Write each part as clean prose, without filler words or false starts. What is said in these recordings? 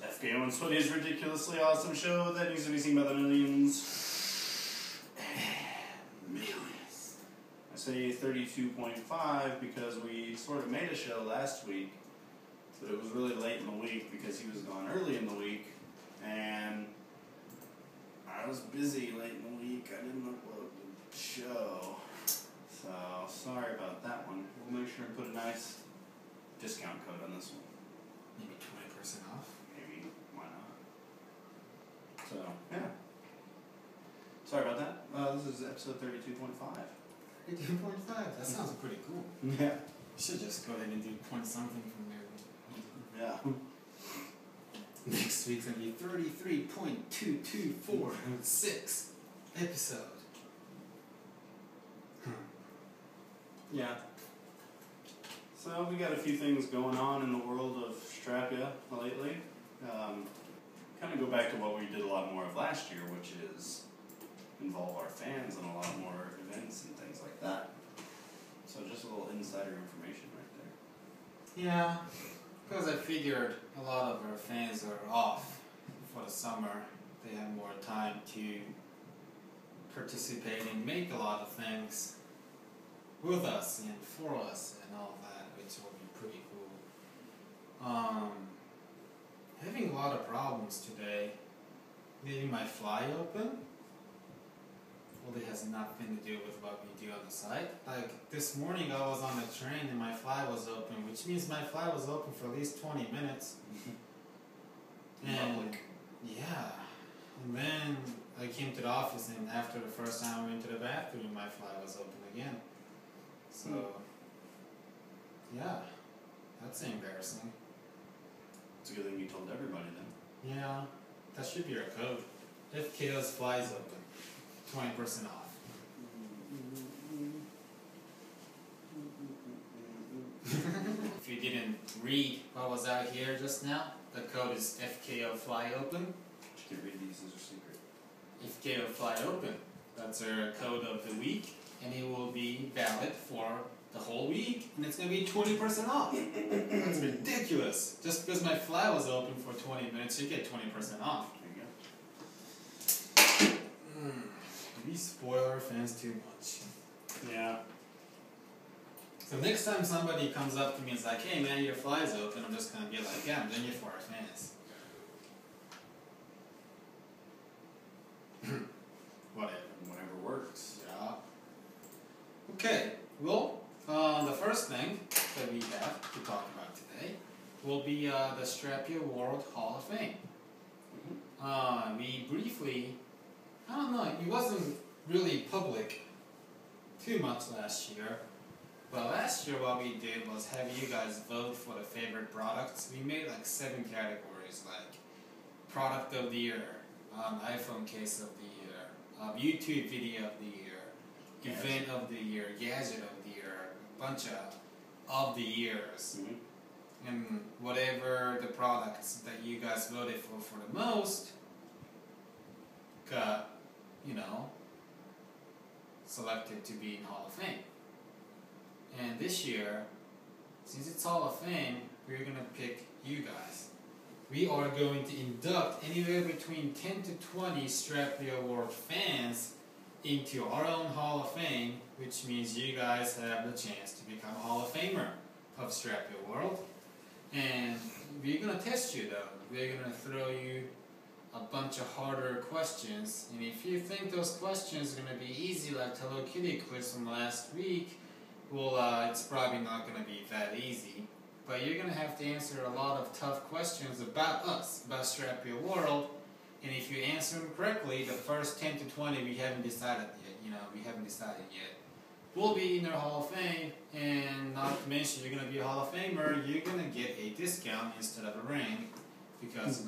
FKO and Sweaty's ridiculously awesome show that needs to be seen by the millions. Millions. I say 32.5 because we sort of made a show last week, but it was really late in the week because he was gone early in the week, and I was busy late in the week. I didn't upload the show, so sorry about that one. We'll make sure and put a nice discount code on this one. Maybe 20% off? Maybe, why not? So, yeah. Sorry about that. This is episode 32.5. 32.5? That sounds pretty cool. Yeah. You should just go ahead and do point something from there. Yeah. Next week's gonna be 33.2246 episode. Yeah. So we got a few things going on in the world of Strapya lately. Kind of go back to what we did a lot more of last year, which is involve our fans in a lot more events and things like that. So just a little insider information right there. Yeah, because I figured a lot of our fans are off for the summer. They have more time to participate and make a lot of things with us and for us and all that, which will be pretty cool. Having a lot of problems today. Leaving my fly open. Well, it has nothing to do with what we do on the site. Like this morning I was on the train and my fly was open, which means my fly was open for at least 20 minutes. And yeah. And then I came to the office, and after the first time I went to the bathroom, my fly was open again. So, yeah, that's embarrassing. It's a good thing you told everybody then. Yeah, that should be our code. FKO's flies open, 20% off. If you didn't read what was out here just now, the code is FKO fly open. You can read these as a secret. FKO fly open. That's our code of the week, and it will be valid for the whole week, and it's going to be 20% off. That's ridiculous. Just because my fly was open for 20 minutes, you get 20% off. There you go. We spoil our fans too much. Yeah. So next time somebody comes up to me and is like, hey man, your fly's open, I'm just going to be like, yeah, I'm doing it for our fans. Whatever works. Yeah. Okay, well, the first thing that we have to talk about today will be the Strapya-World Hall of Fame. We briefly, I don't know, it wasn't really public too much last year, but last year what we did was have you guys vote for the favorite products. We made like 7 categories, like product of the year, iPhone case of the year, YouTube video of the year, event of the year, gadget of the year, a bunch of the years. And whatever the products that you guys voted for the most got, you know, selected to be in Hall of Fame. And this year, since it's Hall of Fame, we're going to pick you guys. We are going to induct anywhere between 10 to 20 Strapya-World fans into our own Hall of Fame, which means you guys have the chance to become a Hall of Famer of Strapya-World. And we're going to test you though. We're going to throw you a bunch of harder questions, and if you think those questions are going to be easy like Hello Kitty quiz from last week, well, it's probably not going to be that easy. But you're going to have to answer a lot of tough questions about us, about Strapya-World, and if you answer them correctly, the first 10 to 20 we haven't decided yet, We'll be in our Hall of Fame, and not to mention you're going to be a Hall of Famer, you're going to get a discount instead of a ring, because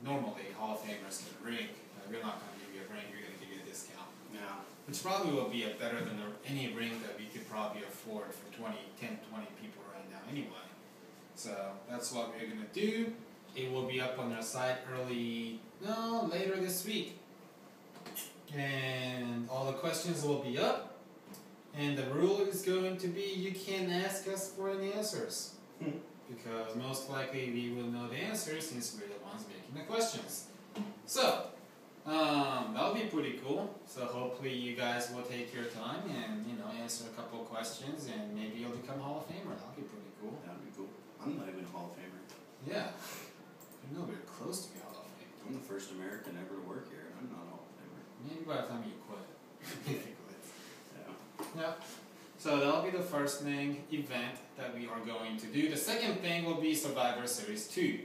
normally Hall of Famers get a ring. We're not going to give you a ring, we're going to give you a discount. Yeah. Which probably will be better than any ring that we could probably afford for 10, 20 people right now anyway. So that's what we're going to do. It will be up on our site later this week. And all the questions will be up. And the rule is going to be you can't ask us for any answers. because most likely we will know the answers since we're the ones making the questions. So, that'll be pretty cool. So hopefully you guys will take your time and, you know, answer a couple of questions and maybe you'll become Hall of Famer. That'll be pretty cool. That'd be cool. I'm not even a Hall of Famer. Yeah. You're nowhere close to be Hall of Famer. I'm the first American ever to work here. I'm not a Hall of Famer. Maybe by the time you quit. Yeah. Yeah. So that'll be the first thing, event that we are going to do. The second thing will be Survivor Series 2.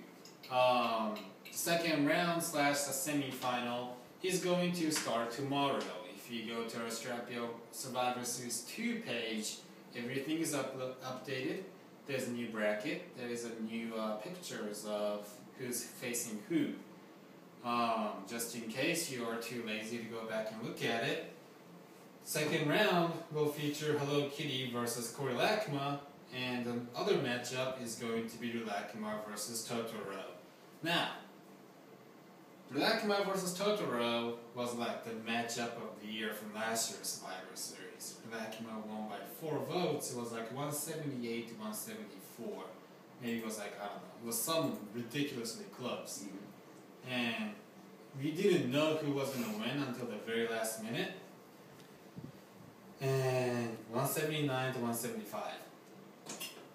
Second round / the semi-final is going to start tomorrow. If you go to our Strapya Survivor Series 2 page, everything is updated. There's a new bracket. There is a new pictures of who's facing who. Just in case you are too lazy to go back and look at it. Second round will feature Hello Kitty versus Corey Lakma, and the other matchup is going to be Lakma versus Totoro. Now, Lakma versus Totoro was like the matchup of the year from last year's Survivor Series. Lakma won by 4 votes. It was like 178 to 174. Maybe it was like, I don't know. It was some ridiculously close. And we didn't know who was going to win until the very last minute. And 179 to 175.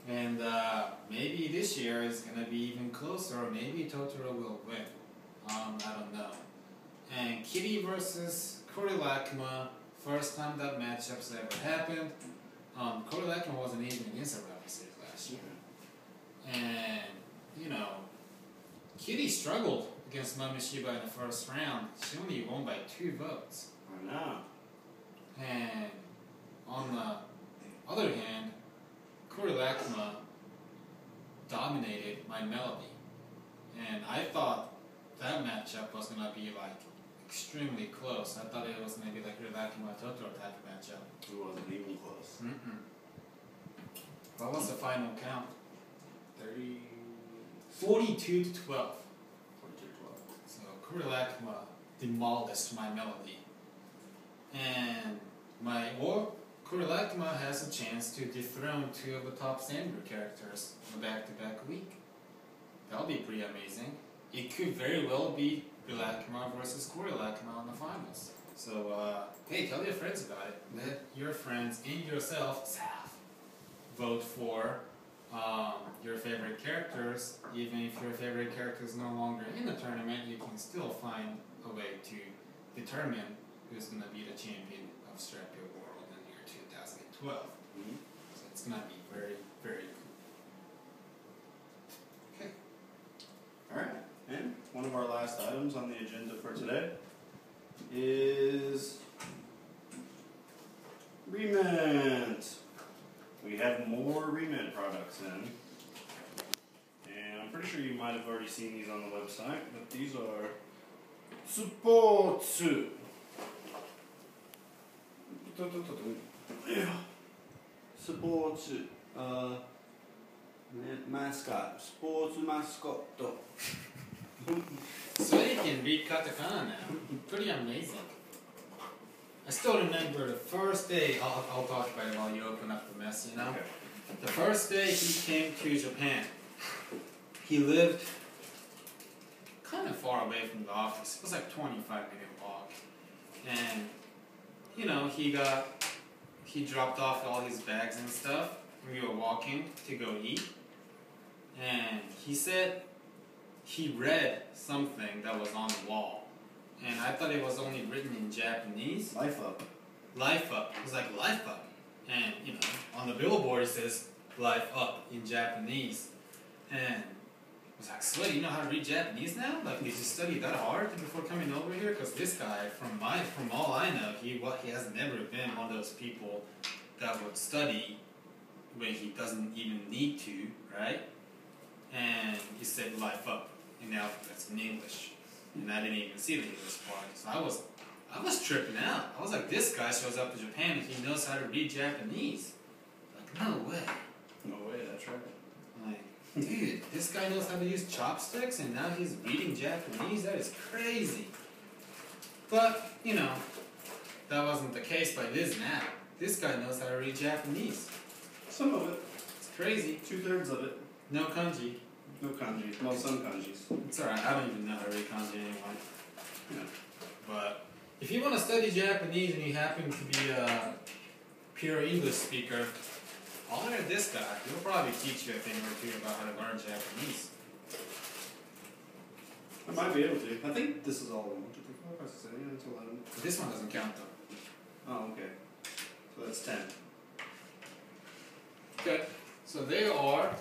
And maybe this year is going to be even closer, or maybe Totoro will win. I don't know. And Kitty versus Corey Lakma, first time that matchup's ever happened. Corey Lakma wasn't even in Survivor Series last year. And, you know, Kitty struggled against Mamishiba in the first round. She only won by 2 votes. I know. And on the other hand, Corey Lakma dominated my melody. And I thought that matchup was going to be like extremely close. I thought it was going to be like Lakma Totoro type of matchup. It wasn't even close. What was the final count? 30... 42 to 12. 42 to 12. So Corey Lakma demolished my melody. And Corey Lakma has a chance to dethrone 2 of the top standard characters in a back-to-back week. That'll be pretty amazing. It could very well be Lakma versus Corey Lakma in the finals. So, hey, tell your friends about it. Let your friends and yourself vote for your favorite characters. Even if your favorite character is no longer in the tournament, you can still find a way to determine who's going to be the champion of Strapya-World in the year 2012. So it's going to be very, very cool. Okay. Alright, and one of our last items on the agenda for today is Re-Ment. We have more Re-Ment products in. And I'm pretty sure you might have already seen these on the website, but these are Sports. Sports mascot. Sports mascot. Sweaty can read katakana now. Pretty amazing. I still remember the first day, I'll talk about it while you open up the mess, you know? Okay. The first day he came to Japan, he lived kind of far away from the office. It was like a 25-minute walk. And, you know, he dropped off all his bags and stuff. We were walking to go eat. And he said he read something that was on the wall. And I thought it was only written in Japanese. Life up. Life up. It was like life up. And, you know, on the billboard it says life up in Japanese. And I was like, Sweaty, you know how to read Japanese now? Like, did you study that hard before coming over here? Because this guy, from all I know, he has never been one of those people that would study when he doesn't even need to, right? And he said life up in the alphabets in English. And I didn't even see the English part. So I was tripping out. I was like, this guy shows up to Japan and he knows how to read Japanese. Like, no way. No way, that's right. Like, dude, this guy knows how to use chopsticks and now he's reading Japanese? That is crazy. But, you know, that wasn't the case by this now. This guy knows how to read Japanese. Some of it. It's crazy. 2/3 of it. No kanji. No kanji. Well, some kanjis. It's alright, I don't even know how to read kanji anymore. Yeah. But if you want to study Japanese and you happen to be a pure English speaker, hire this guy. He'll probably teach you a thing or two about how to learn Japanese. I might be able to. I think this is all of them. Yeah, it's 11. But this one doesn't count though. Oh, okay. So that's 10. Okay, so there are a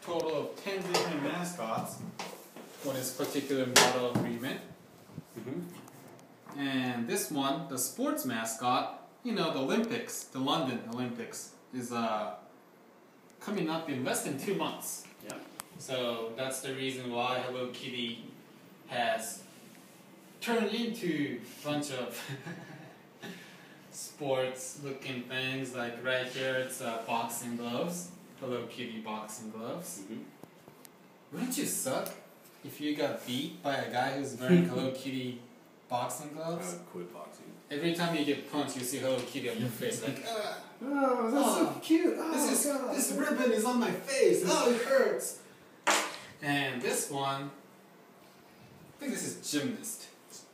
total of 10 different mascots for this particular model of Re-Ment. And this one, the sports mascot, you know, the Olympics, the London Olympics, is coming up in less than 2 months. Yeah. So that's the reason why Hello Kitty has turned into a bunch of sports looking things. Like right here, it's boxing gloves, Hello Kitty boxing gloves. Wouldn't you suck if you got beat by a guy who's wearing Hello Kitty boxing gloves? I would quit boxing. Every time you get punched, you see Hello Kitty on your face, like, oh, that's so cute. Oh, this ribbon is on my face. Oh, it hurts. And this one, I think this is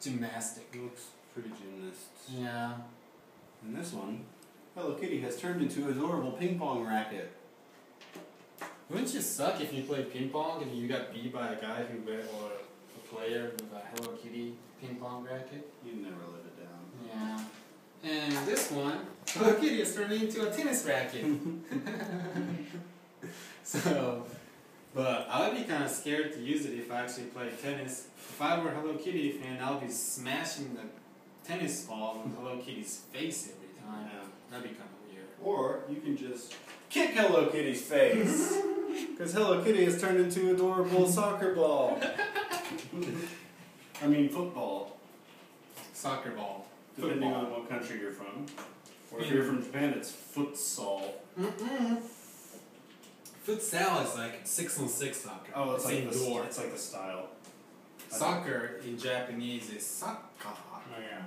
gymnastic. It looks pretty gymnast. Yeah. And this one, Hello Kitty has turned into an adorable ping pong racket. Wouldn't you suck if you played ping pong and you got beat by a guy or a player with a Hello Kitty ping pong racket? You'd never live it down. Yeah. And this one, Hello Kitty has turned into a tennis racket. So, but I would be kind of scared to use it if I actually played tennis. If I were a Hello Kitty fan, I would be smashing the tennis ball with Hello Kitty's face every time. Yeah. That'd be kind of weird. Or you can just kick Hello Kitty's face. Because Hello Kitty has turned into an adorable soccer ball. I mean football. Soccer ball. Depending on what country you're from. Or if you're from Japan, it's futsal. Futsal is like 6-on-6 soccer. Oh, it's like indoor. It's like the style. Soccer in Japanese is soccer. Oh yeah.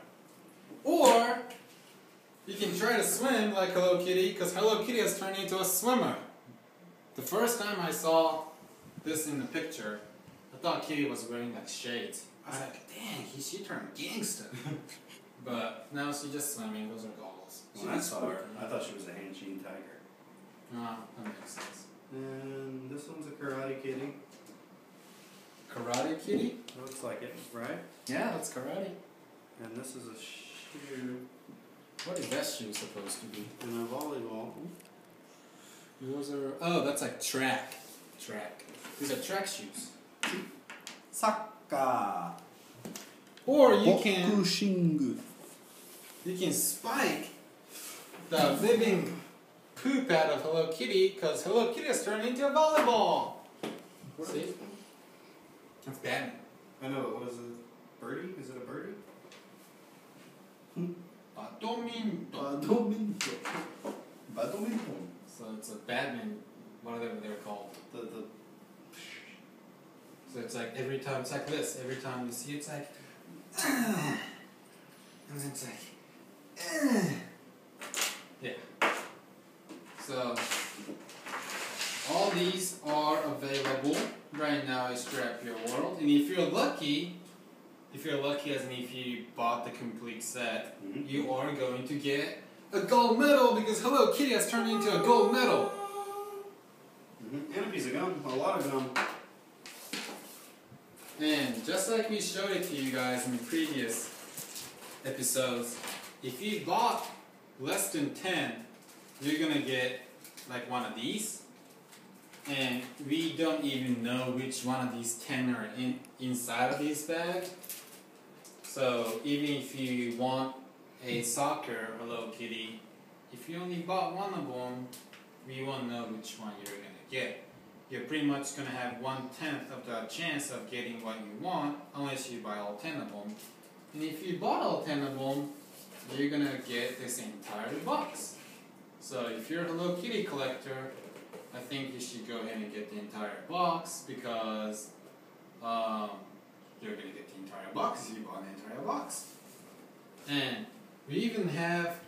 Or you can try to swim like Hello Kitty, because Hello Kitty has turned into a swimmer. The first time I saw this in the picture, I thought Kitty was wearing like shades. I was like, dang, she turned gangster. But now she's just swimming. Those are goggles. When I saw her, I thought she was a Hanshin tiger. Ah, that makes sense. And this one's a Karate Kitty. Karate Kitty? Looks like it, right? Yeah, that's karate. And this is a shoe. What is that shoe supposed to be? And a volleyball. Those are... Oh, that's like track. These are track shoes. Soccer. Or you can... Bokushingu. You can spike the living poop out of Hello Kitty, because Hello Kitty has turned into a volleyball. See? That's Batman. I know, what is it? Birdie? Is it a birdie? Badminton. So it's a Batman, whatever they're called. So it's like every time, it's like this. Every time you see it, it's like, and then it's like, yeah. So all these are available right now at Strapya-World, and if you're lucky, as in if you bought the complete set, you are going to get a gold medal, because Hello Kitty has turned into a gold medal. And a piece of gum, a lot of gum. And just like we showed it to you guys in the previous episodes, if you bought less than 10, you're gonna get like one of these. And we don't even know which one of these 10 are inside of these bags. So even if you want a soccer Hello Kitty, if you only bought one of them, we won't know which one you're gonna get. You're pretty much gonna have 1/10 of the chance of getting what you want, unless you buy all 10 of them. And if you bought all 10 of them, you're gonna get this entire box. So if you're a Hello Kitty collector, I think you should go ahead and get the entire box, because you're gonna get the entire box if you bought the entire box. And we even have,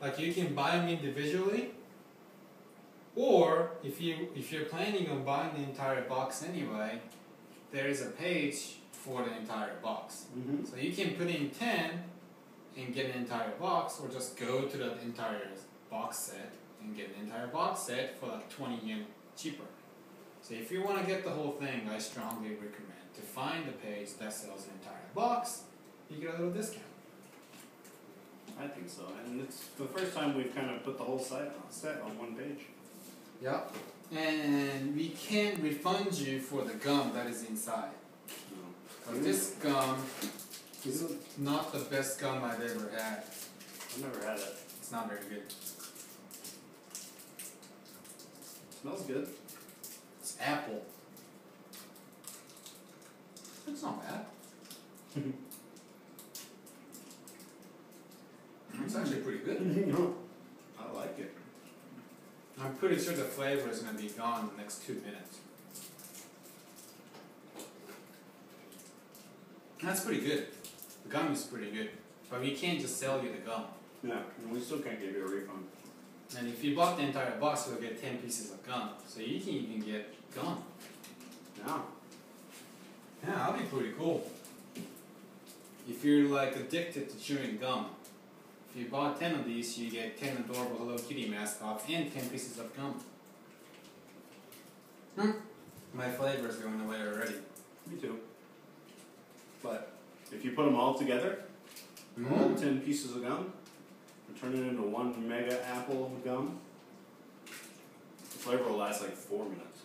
like, you can buy them individually, Or if you're planning on buying the entire box anyway, there is a page for the entire box. Mm-hmm. So you can put in 10 and get an entire box, or just go to the entire box set and get an entire box set for like 20 yen cheaper. So if you want to get the whole thing, I strongly recommend to find the page that sells the entire box. You get a little discount. I think so, and it's the first time we've kind of put the whole set on one page. Yep. And we can't refund you for the gum that is inside. No. But this gum is not the best gum I've ever had. I've never had it. It's not very good. Smells good. It's apple. It's not bad. It's actually pretty good. I like it. I'm pretty sure the flavor is going to be gone in the next 2 minutes. That's pretty good. The gum is pretty good. But we can't just sell you the gum. Yeah, and we still can't give you a refund. And if you bought the entire box, you'll get 10 pieces of gum. So you can even get gum. Yeah. Yeah, that'll be pretty cool. If you're like addicted to chewing gum, if you bought 10 of these, you get 10 adorable Hello Kitty mascots and 10 pieces of gum. My flavor is going away already. Me too. But if you put them all together, all 10 pieces of gum, and turn it into one mega apple gum, the flavor will last like 4 minutes.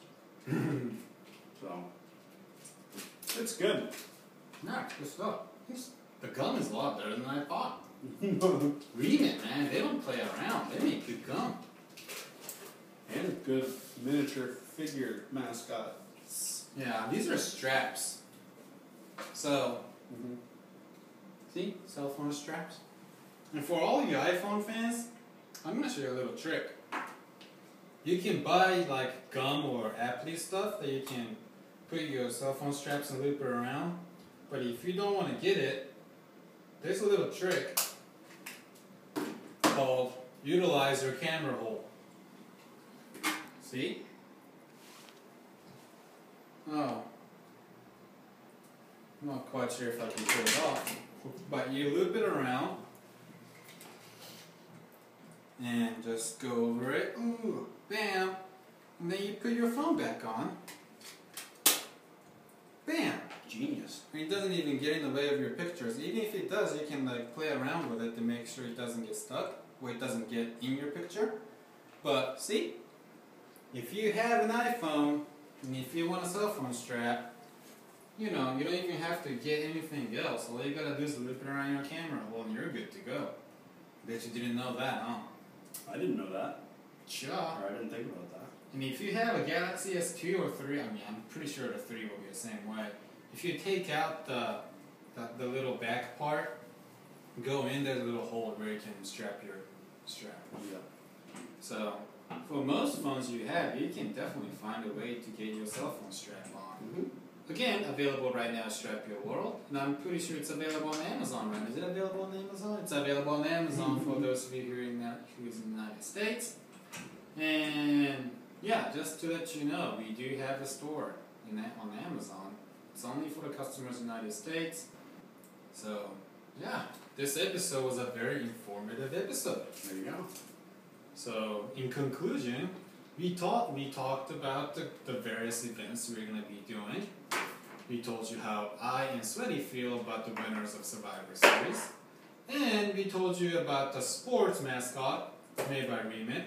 So, it's good. Yeah, good stuff. The gum is a lot better than I thought. Re-Ment, man, they don't play around. They make good gum. And good miniature figure mascots. Yeah, these are straps. So, see, cell phone straps. And for all you iPhone fans, I'm going to show you a little trick. You can buy like gum or Apple stuff that you can put your cell phone straps and loop it around. But if you don't want to get it, there's a little trick called utilize your camera hole. See? Oh. I'm not quite sure if I can pull it off. But you loop it around and just go over it. Ooh, bam. And then you put your phone back on. Bam. Genius. And it doesn't even get in the way of your pictures. Even if it does, you can like play around with it to make sure it doesn't get stuck or it doesn't get in your picture. But see, if you have an iPhone and if you want a cell phone strap, you know, you don't even have to get anything else. All you gotta do is loop it around your camera hole and you're good to go. Bet you didn't know that, huh? I didn't know that. Sure. Or I didn't think about that. And if you have a Galaxy S2 or 3, I mean, I'm pretty sure the 3 will be the same way. If you take out the little back part, go in, there's a little hole where you can strap your strap. Yeah. So, for most phones you have, you can definitely find a way to get your cell phone strap on. Again, available right now at Strapya-World, and I'm pretty sure it's available on Amazon right now. Is it available on Amazon? It's available on Amazon for those of you who are in the United States. And yeah, just to let you know, we do have a store on Amazon. It's only for the customers in the United States. So yeah, this episode was a very informative episode. There you go. So in conclusion, we talked about the various events we're going to be doing. We told you how I and Sweaty feel about the winners of Survivor Series. And we told you about the sports mascot made by Re-Ment.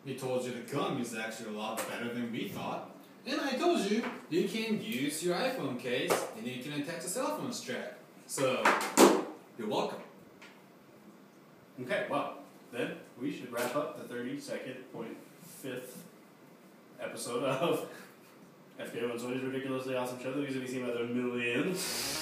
We told you the gum is actually a lot better than we thought. And I told you, you can use your iPhone case and you can attach a cell phone strap. So, you're welcome. Okay, well, then we should wrap up the 32nd.5th episode of FKO and Sweaty's ridiculously awesome show that needs to be seen by the millions.